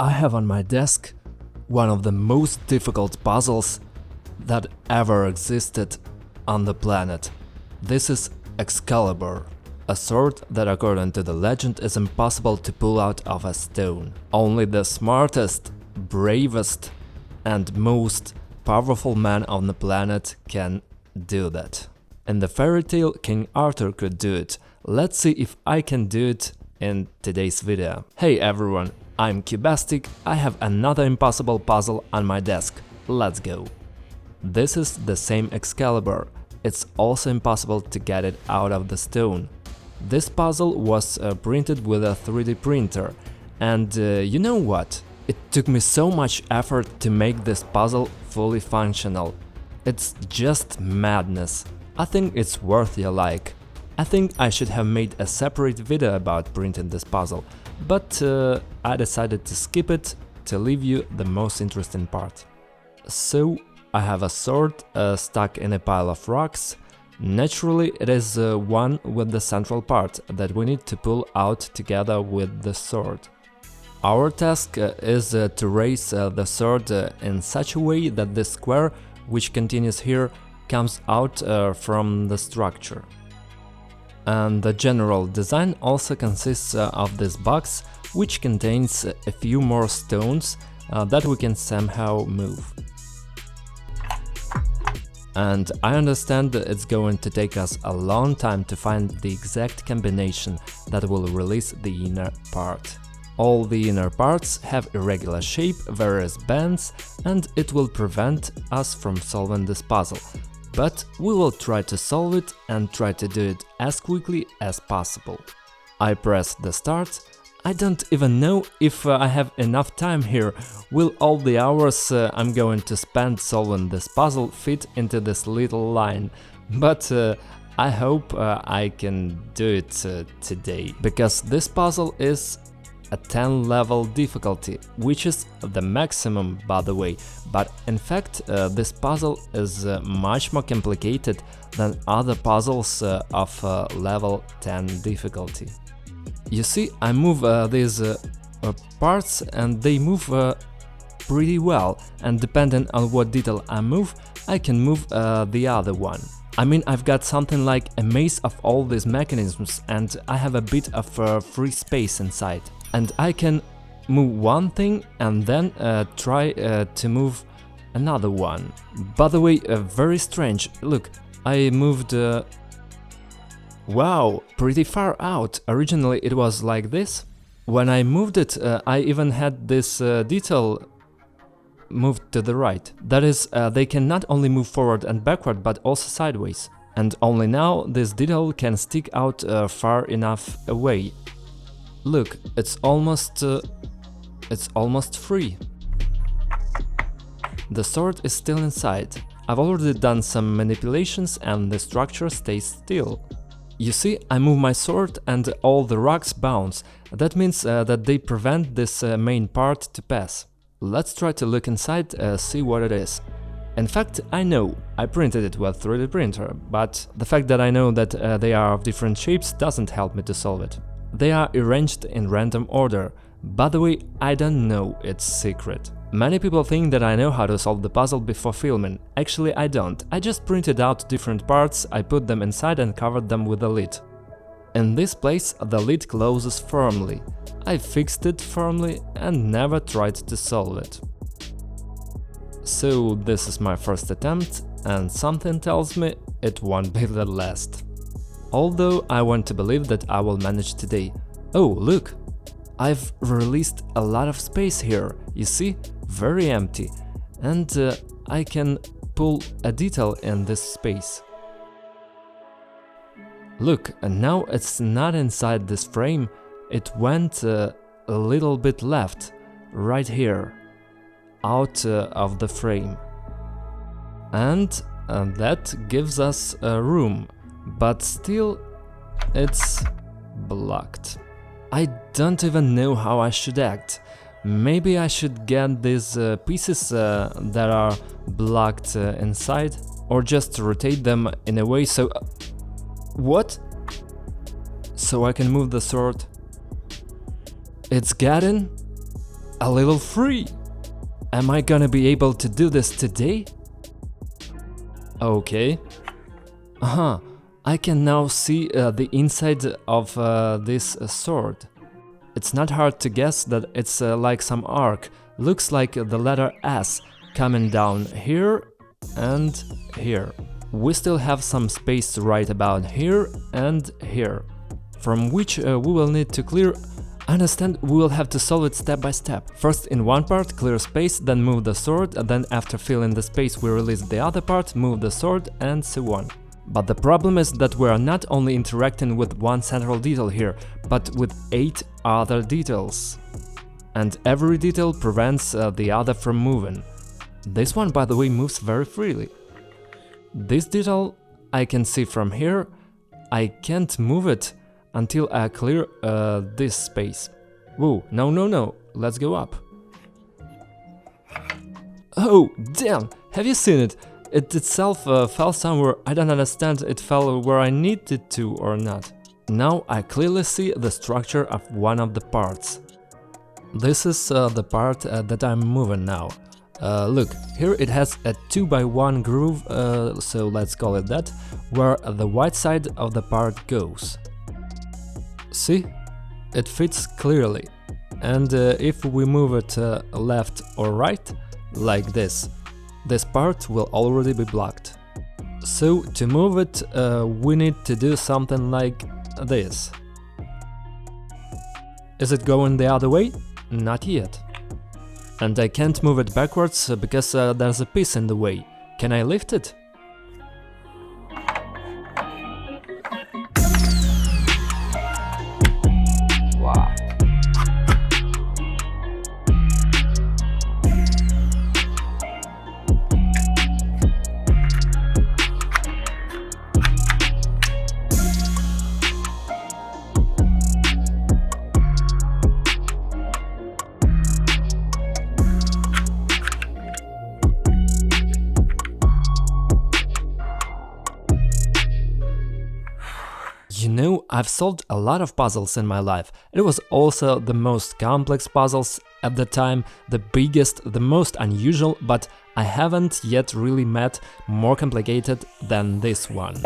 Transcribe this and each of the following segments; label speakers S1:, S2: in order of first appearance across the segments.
S1: I have on my desk one of the most difficult puzzles that ever existed on the planet. This is Excalibur, a sword that according to the legend is impossible to pull out of a stone. Only the smartest, bravest and most powerful man on the planet can do that. In the fairy tale, King Arthur could do it. Let's see if I can do it in today's video. Hey everyone, I'm Cubastic. I have another impossible puzzle on my desk. Let's go. This is the same Excalibur. It's also impossible to get it out of the stone. This puzzle was printed with a 3D printer, and you know what? It took me so much effort to make this puzzle fully functional. It's just madness. I think it's worth your like. I think I should have made a separate video about printing this puzzle, but I decided to skip it to leave you the most interesting part. So I have a sword stuck in a pile of rocks. Naturally, it is one with the central part that we need to pull out together with the sword. Our task is to raise the sword in such a way that the square, which continues here, comes out from the structure. And the general design also consists of this box, which contains a few more stones that we can somehow move. And I understand that it's going to take us a long time to find the exact combination that will release the inner part. All the inner parts have irregular shape, various bends, and it will prevent us from solving this puzzle. But we will try to solve it and try to do it as quickly as possible. I press the start. I don't even know if I have enough time here. Will all the hours I'm going to spend solving this puzzle fit into this little line? But I hope I can do it today, because this puzzle is a 10 level difficulty, which is the maximum, by the way, but in fact this puzzle is much more complicated than other puzzles of level 10 difficulty. You see, I move these parts and they move pretty well, and depending on what detail I move, I can move the other one. I mean, I've got something like a maze of all these mechanisms, and I have a bit of free space inside. And I can move one thing and then try to move another one. By the way, very strange. Look, I moved... Wow, pretty far out. Originally it was like this. When I moved it, I even had this detail moved to the right. That is, they can not only move forward and backward, but also sideways. And only now this detail can stick out far enough away. Look, it's almost free. The sword is still inside. I've already done some manipulations and the structure stays still. You see, I move my sword and all the rocks bounce. That means that they prevent this main part to pass. Let's try to look inside, see what it is. In fact, I know, I printed it with a 3D printer, but the fact that I know that they are of different shapes doesn't help me to solve it. They are arranged in random order. By the way, I don't know its secret. Many people think that I know how to solve the puzzle before filming. Actually, I don't. I just printed out different parts, I put them inside and covered them with a lid. In this place, the lid closes firmly. I fixed it firmly and never tried to solve it. So this is my first attempt, and something tells me it won't be the last. Although I want to believe that I will manage today. Oh, look! I've released a lot of space here, you see? Very empty. And I can pull a detail in this space. Look, and now it's not inside this frame, it went a little bit left, right here, out of the frame. And that gives us a room. But still, it's blocked. I don't even know how I should act. Maybe I should get these pieces that are blocked inside, or just rotate them in a way so... What? So I can move the sword. It's getting... a little free. Am I gonna be able to do this today? Okay. I can now see the inside of this sword. It's not hard to guess that it's like some arc. Looks like the letter S coming down here and here. We still have some space to write about here and here, from which we will need to clear. Understand, we will have to solve it step by step. First in one part clear space, then move the sword, and then after filling the space we release the other part, move the sword, and so on. But the problem is that we are not only interacting with one central detail here, but with 8 other details. And every detail prevents the other from moving. This one, by the way, moves very freely. This detail I can see from here. I can't move it until I clear this space. Whoa, no, let's go up. Oh, damn, have you seen it? It itself fell somewhere. I don't understand, it fell where I needed to or not. Now I clearly see the structure of one of the parts. This is the part that I'm moving now. Look, here it has a 2x1 groove, so let's call it that, where the white side of the part goes. See? It fits clearly. And if we move it left or right, like this part will already be blocked. So to move it, we need to do something like this. Is it going the other way? Not yet. And I can't move it backwards because there's a piece in the way. Can I lift it?
S2: Wow.
S1: You know, I've solved a lot of puzzles in my life. It was also the most complex puzzles at the time, the biggest, the most unusual, but I haven't yet really met more complicated than this one.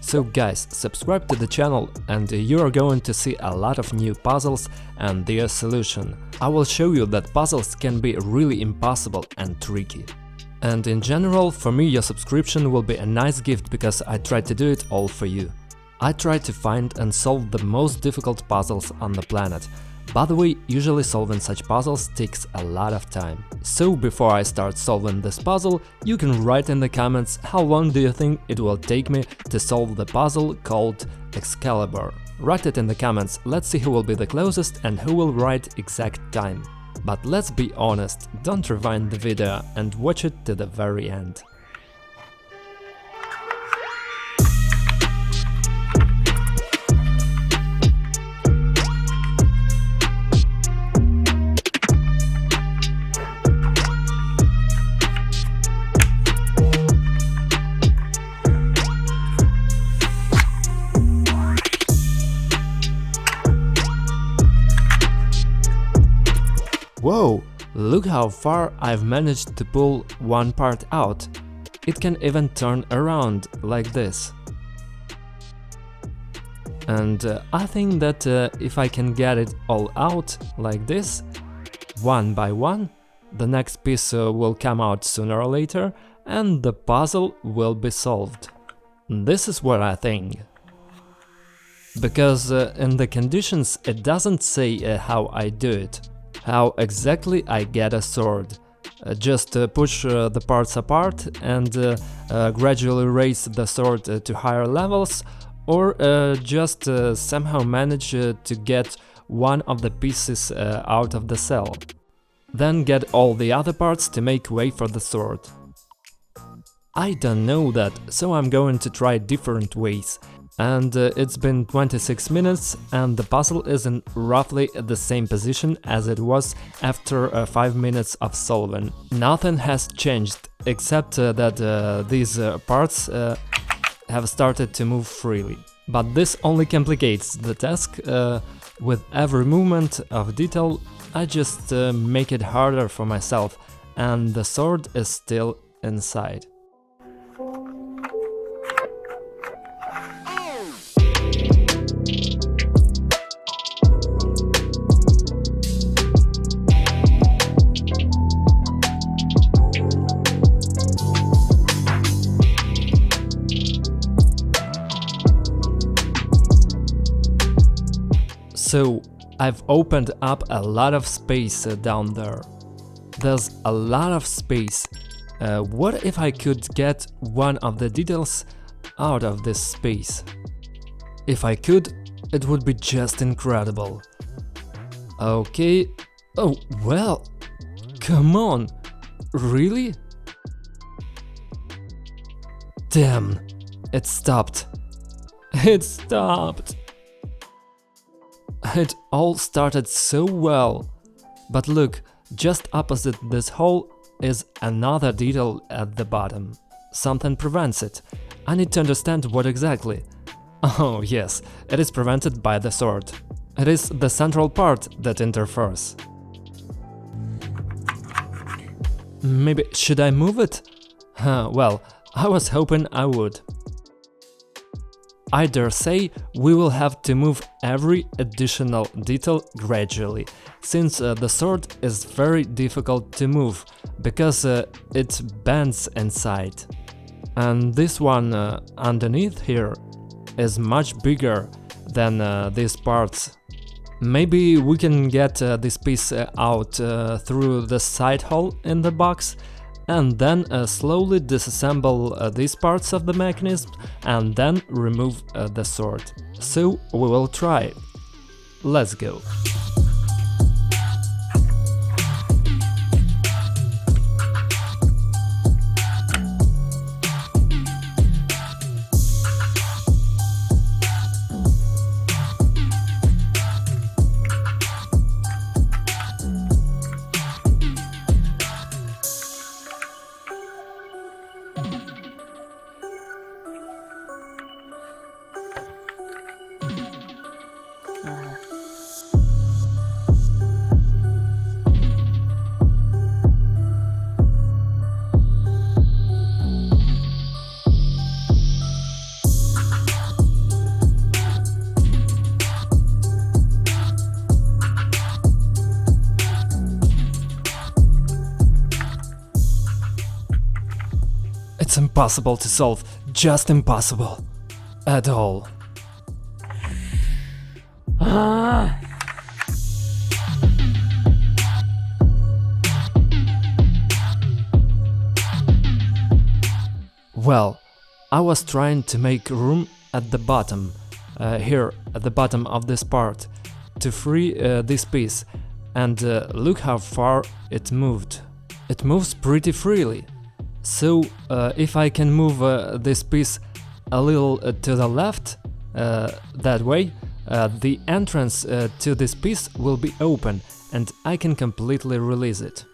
S1: So guys, subscribe to the channel and you are going to see a lot of new puzzles and their solution. I will show you that puzzles can be really impossible and tricky. And in general, for me your subscription will be a nice gift because I try to do it all for you. I try to find and solve the most difficult puzzles on the planet. By the way, usually solving such puzzles takes a lot of time. So before I start solving this puzzle, you can write in the comments how long do you think it will take me to solve the puzzle called Excalibur. Write it in the comments, let's see who will be the closest and who will write exact time. But let's be honest, don't rewind the video and watch it to the very end. Whoa, look how far I've managed to pull one part out. It can even turn around like this. And I think that if I can get it all out like this, one by one, the next piece will come out sooner or later and the puzzle will be solved. This is what I think. Because in the conditions it doesn't say how I do it. How exactly I get a sword. Just push the parts apart and gradually raise the sword to higher levels, or just somehow manage to get one of the pieces out of the cell. Then get all the other parts to make way for the sword. I don't know that, so I'm going to try different ways. And it's been 26 minutes and the puzzle is in roughly the same position as it was after 5 minutes of solving. Nothing has changed except that these parts have started to move freely. But this only complicates the task. With every movement of detail I just make it harder for myself, and the sword is still inside. So, I've opened up a lot of space down there. There's a lot of space. What if I could get one of the details out of this space? If I could, it would be just incredible. Okay. Oh, well. Come on. Really? Damn. It stopped. It stopped. It all started so well. But look, just opposite this hole is another detail at the bottom. Something prevents it. I need to understand what exactly. Oh yes, it is prevented by the sword. It is the central part that interferes. Maybe should I move it? Well, I was hoping I would. I dare say we will have to move every additional detail gradually, since the sword is very difficult to move, because it bends inside. And this one underneath here is much bigger than these parts. Maybe we can get this piece out through the side hole in the box, and then slowly disassemble these parts of the mechanism and then remove the sword. So we will try. Let's go. It's impossible to solve, just impossible. At all. Well, I was trying to make room at the bottom, here at the bottom of this part, to free this piece, and look how far it moved. It moves pretty freely. So, if I can move this piece a little to the left, that way, the entrance to this piece will be open and I can completely release it.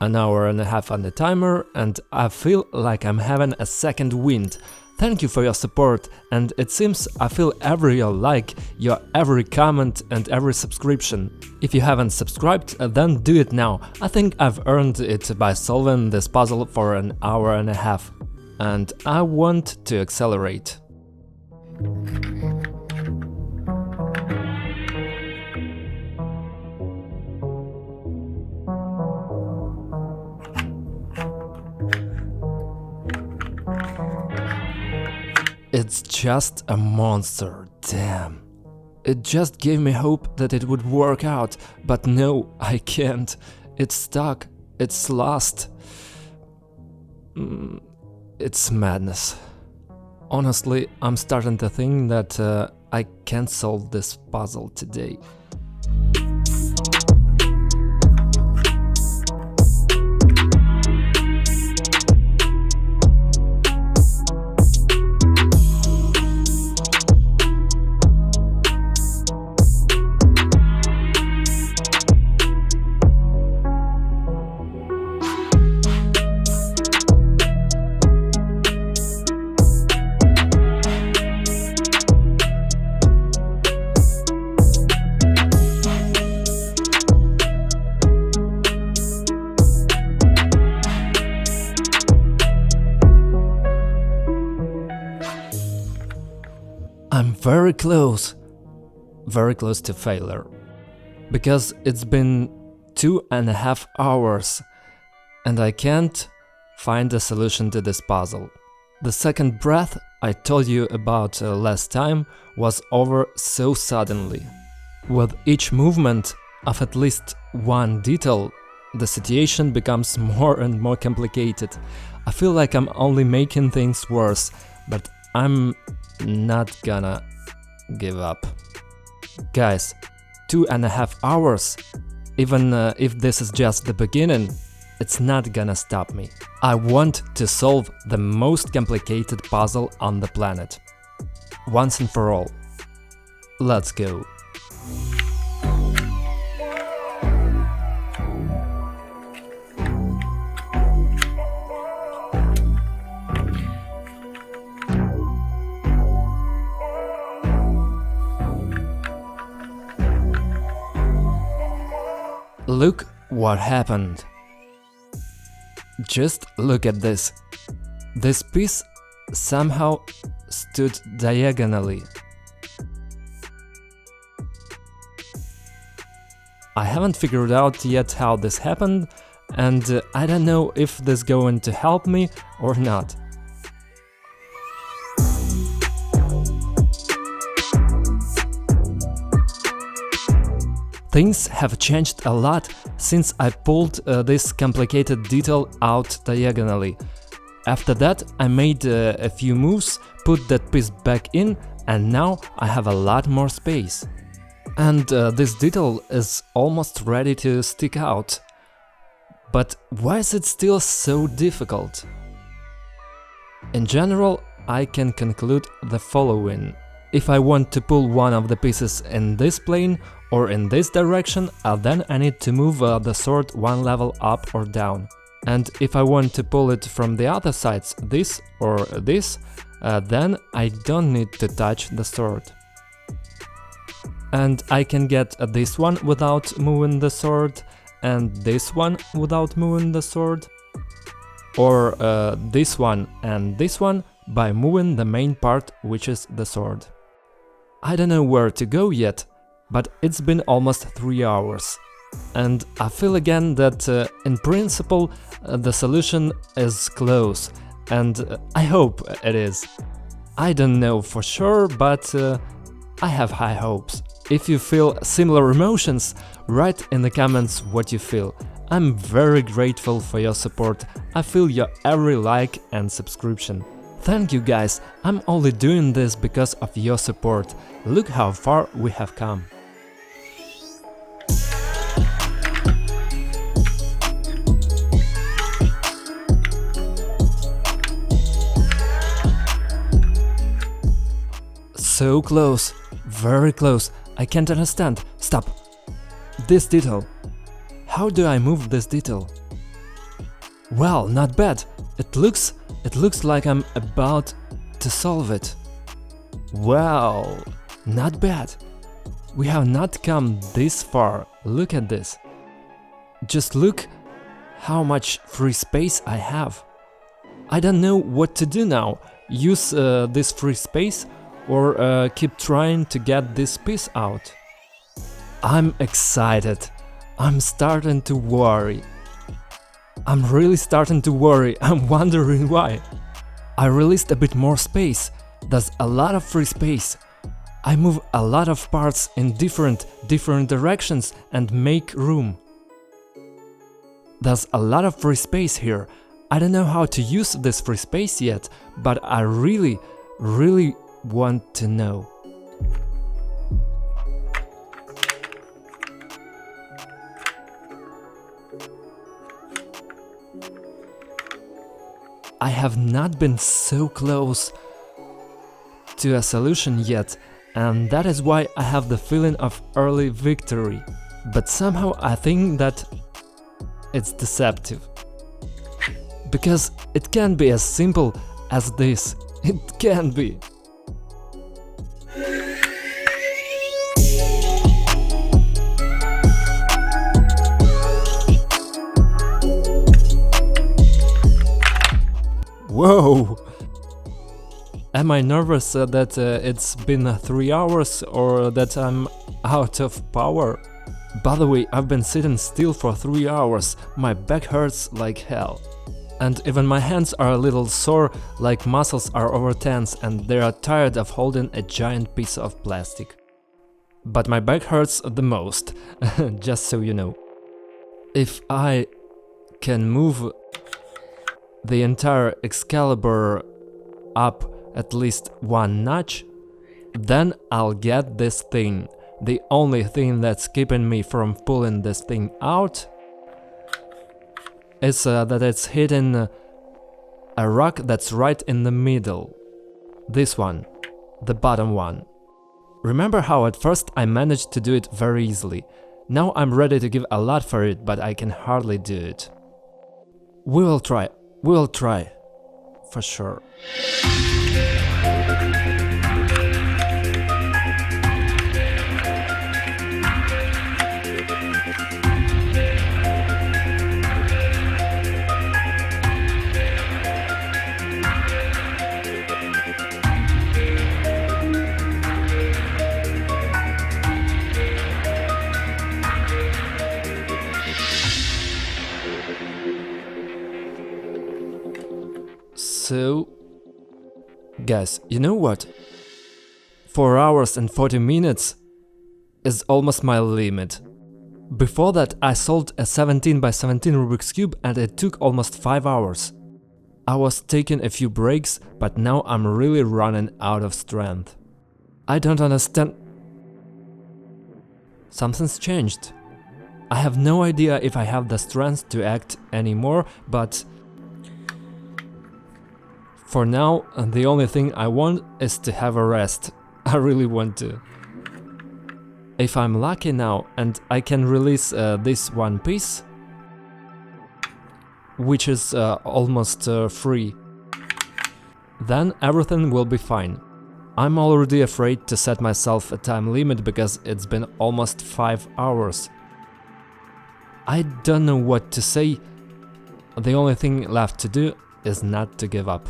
S1: An hour and a half on the timer, and I feel like I'm having a second wind. Thank you for your support, and it seems I feel every your like, your every comment and every subscription. If you haven't subscribed, then do it now. I think I've earned it by solving this puzzle for an hour and a half. And I want to accelerate. It's just a monster, damn. It just gave me hope that it would work out, but no, I can't. It's stuck, it's lost. It's madness. Honestly, I'm starting to think that I can't solve this puzzle today. I'm very close to failure. Because it's been 2.5 hours and I can't find a solution to this puzzle. The second breath I told you about last time was over so suddenly. With each movement of at least one detail, the situation becomes more and more complicated. I feel like I'm only making things worse, but I'm not gonna give up. Guys, 2.5 hours, even if this is just the beginning, it's not gonna stop me. I want to solve the most complicated puzzle on the planet. Once and for all. Let's go. Look what happened. Just look at this. This piece somehow stood diagonally. I haven't figured out yet how this happened, and I don't know if this is going to help me or not. Things have changed a lot since I pulled this complicated detail out diagonally. After that, I made a few moves, put that piece back in, and now I have a lot more space. And this detail is almost ready to stick out. But why is it still so difficult? In general, I can conclude the following. If I want to pull one of the pieces in this plane or in this direction, then I need to move the sword one level up or down. And if I want to pull it from the other sides, this or this, then I don't need to touch the sword. And I can get this one without moving the sword, and this one without moving the sword, or this one and this one by moving the main part, which is the sword. I don't know where to go yet, but it's been almost 3 hours. And I feel again that in principle the solution is close, and I hope it is. I don't know for sure, but I have high hopes. If you feel similar emotions, write in the comments what you feel. I'm very grateful for your support. I feel your every like and subscription. Thank you guys, I'm only doing this because of your support. Look how far we have come. So close, very close, I can't understand. Stop. This detail. How do I move this detail? Well, not bad. It looks like I'm about to solve it. Wow, not bad. We have not come this far. Look at this. Just look how much free space I have. I don't know what to do now. Use this free space or keep trying to get this piece out. I'm excited. I'm starting to worry. I'm really starting to worry. I'm wondering why. I released a bit more space. There's a lot of free space. I move a lot of parts in different directions and make room. There's a lot of free space here. I don't know how to use this free space yet, but I really want to know. I have not been so close to a solution yet, and that is why I have the feeling of early victory. But somehow I think that it's deceptive. Because it can't be as simple as this. It can't be. Whoa! Am I nervous that it's been 3 hours or that I'm out of power? By the way, I've been sitting still for 3 hours, my back hurts like hell. And even my hands are a little sore, like muscles are over tense and they are tired of holding a giant piece of plastic. But my back hurts the most, just so you know. If I can move the entire Excalibur up at least 1 notch, then I'll get this thing. The only thing that's keeping me from pulling this thing out is that it's hitting a rock that's right in the middle. This one, the bottom one. Remember how at first I managed to do it very easily. Now I'm ready to give a lot for it, but I can hardly do it. We will try, for sure. So, guys, you know what? 4 hours and 40 minutes is almost my limit. Before that, I solved a 17 by 17 Rubik's Cube and it took almost 5 hours. I was taking a few breaks, but now I'm really running out of strength. I don't understand. Something's changed. I have no idea if I have the strength to act anymore, but for now, the only thing I want is to have a rest. I really want to. If I'm lucky now and I can release this one piece, which is almost free, then everything will be fine. I'm already afraid to set myself a time limit because it's been almost 5 hours. I don't know what to say. The only thing left to do is not to give up.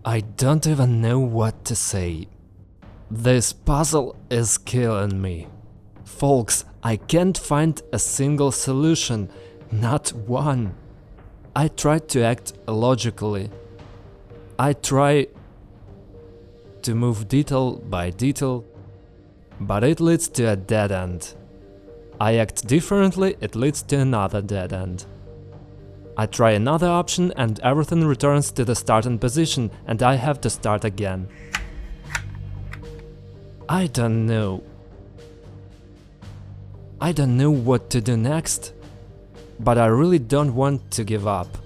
S1: I don't even know what to say. This puzzle is killing me. Folks, I can't find a single solution, not one. I try to act logically. I try to move detail by detail, but it leads to a dead end. I act differently, it leads to another dead end. I try another option and everything returns to the starting position and I have to start again. I don't know. I don't know what to do next, but I really don't want to give up.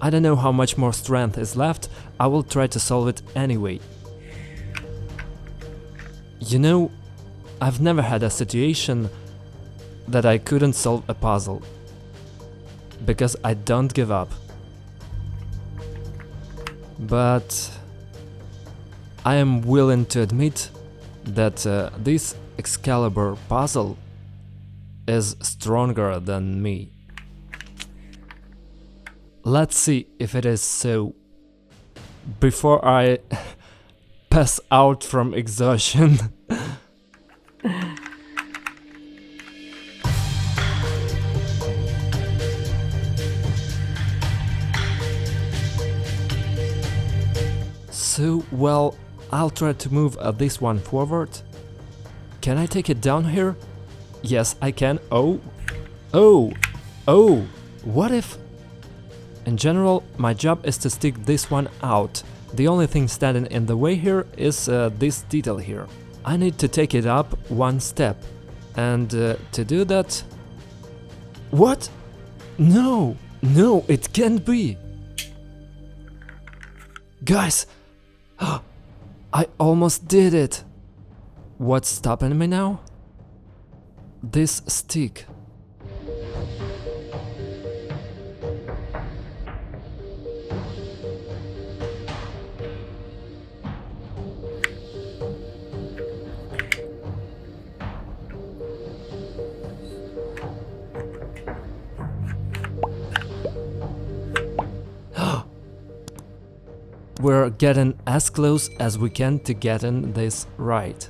S1: I don't know how much more strength is left, I will try to solve it anyway. You know, I've never had a situation that I couldn't solve a puzzle. Because I don't give up. But I am willing to admit that this Excalibur puzzle is stronger than me. Let's see if it is so before I pass out from exhaustion. So, well, I'll try to move this one forward. Can I take it down here? Yes, I can. Oh! What if In general, my job is to stick this one out. The only thing standing in the way here is this detail here. I need to take it up one step. And to do that... What? No! No, it can't be! Guys! I almost did it! What's stopping me now? This stick. We're getting as close as we can to getting this right.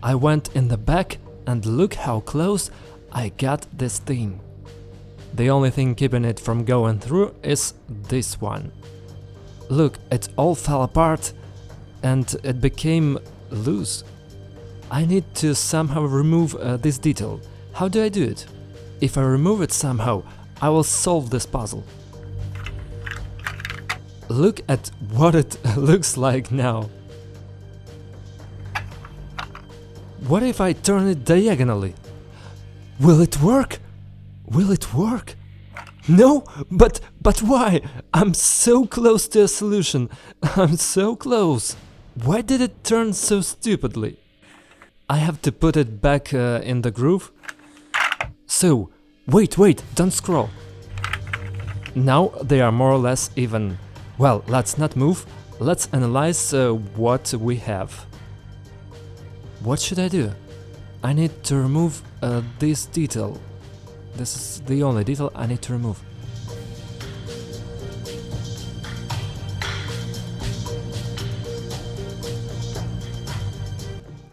S1: I went in the back and look how close I got this thing. The only thing keeping it from going through is this one. Look, it all fell apart and it became loose. I need to somehow remove this detail. How do I do it? If I remove it somehow, I will solve this puzzle. Look at what it looks like now. What if I turn it diagonally? Will it work? Will it work? No, but why? I'm so close to a solution. I'm so close. Why did it turn so stupidly? I have to put it back in the groove. So, wait, don't scroll. Now they are more or less even. Well, let's not move, let's analyze what we have. What should I do? I need to remove this detail. This is the only detail I need to remove.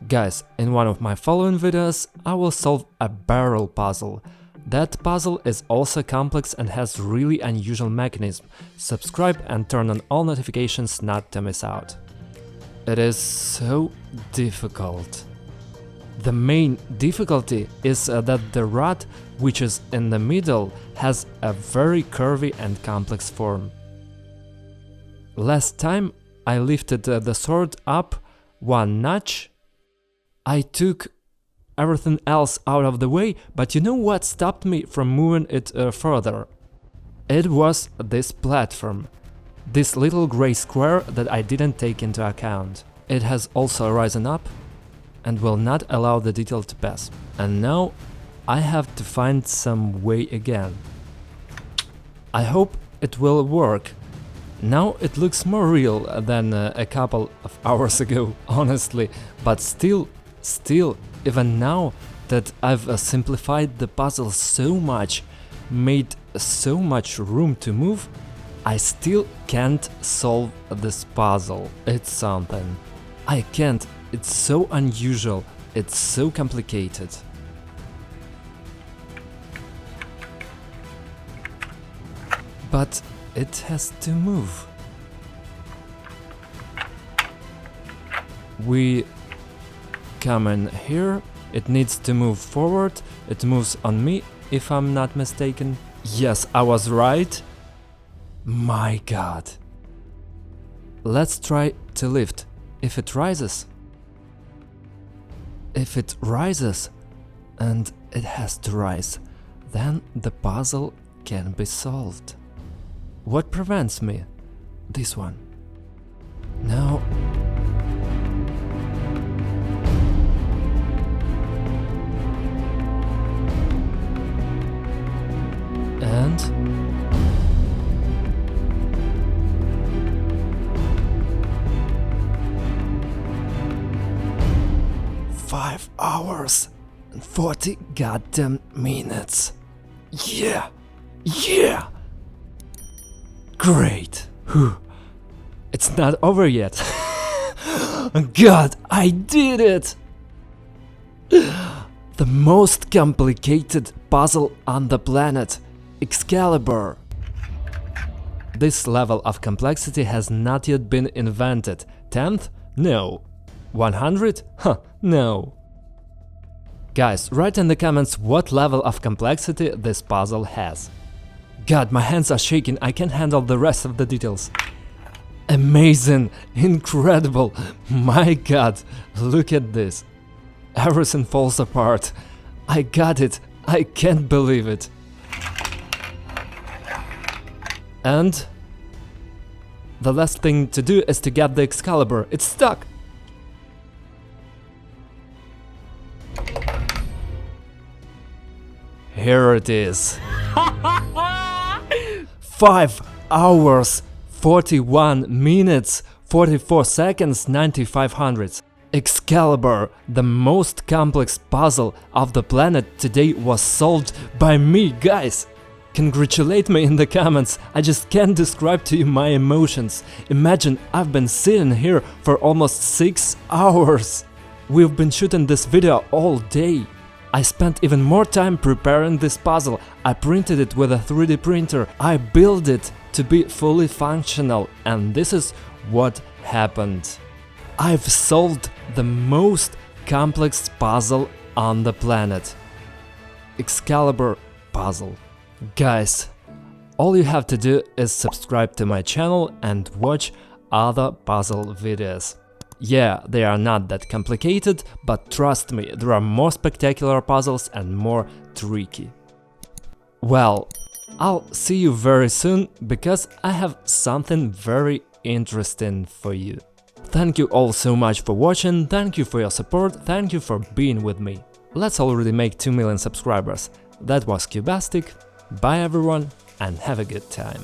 S1: Guys, in one of my following videos, I will solve a barrel puzzle. That puzzle is also complex and has really unusual mechanism. Subscribe and turn on all notifications not to miss out. It is so difficult. The main difficulty is that the rod, which is in the middle, has a very curvy and complex form. Last time I lifted the sword up one notch, I took everything else out of the way, but you know what stopped me from moving it further? It was this platform, this little gray square that I didn't take into account. It has also risen up and will not allow the detail to pass. And now I have to find some way again. I hope it will work. Now it looks more real than a couple of hours ago, honestly, but still, even now that I've simplified the puzzle so much, made so much room to move, I still can't solve this puzzle. It's something. I can't. It's so unusual. It's so complicated. But it has to move. We come in here, it needs to move forward, it moves on me, if I'm not mistaken. Yes, I was right. My god. Let's try to lift. If it rises. If it rises, and it has to rise, then the puzzle can be solved. What prevents me? This one. Now... And 5 hours and 40 goddamn minutes. Yeah! Great! Whew. It's not over yet. God, I did it! The most complicated puzzle on the planet. Excalibur. This level of complexity has not yet been invented. 10th? No. 100? Huh, no. Guys, write in the comments what level of complexity this puzzle has. God, my hands are shaking, I can't handle the rest of the details. Amazing, incredible, my God, look at this. Everything falls apart. I got it, I can't believe it. And the last thing to do is to get the Excalibur, it's stuck. Here it is. 5 hours, 41 minutes, 44 seconds, 95 hundredths. Excalibur, the most complex puzzle of the planet today, was solved by me, guys! Congratulate me in the comments, I just can't describe to you my emotions. Imagine I've been sitting here for almost 6 hours. We've been shooting this video all day. I spent even more time preparing this puzzle. I printed it with a 3D printer, I built it to be fully functional, and this is what happened. I've solved the most complex puzzle on the planet. Excalibur puzzle. Guys, all you have to do is subscribe to my channel and watch other puzzle videos. Yeah, they are not that complicated, but trust me, there are more spectacular puzzles and more tricky. Well, I'll see you very soon, because I have something very interesting for you. Thank you all so much for watching, thank you for your support, thank you for being with me. Let's already make 2 million subscribers. That was Cubastic, bye everyone, and have a good time.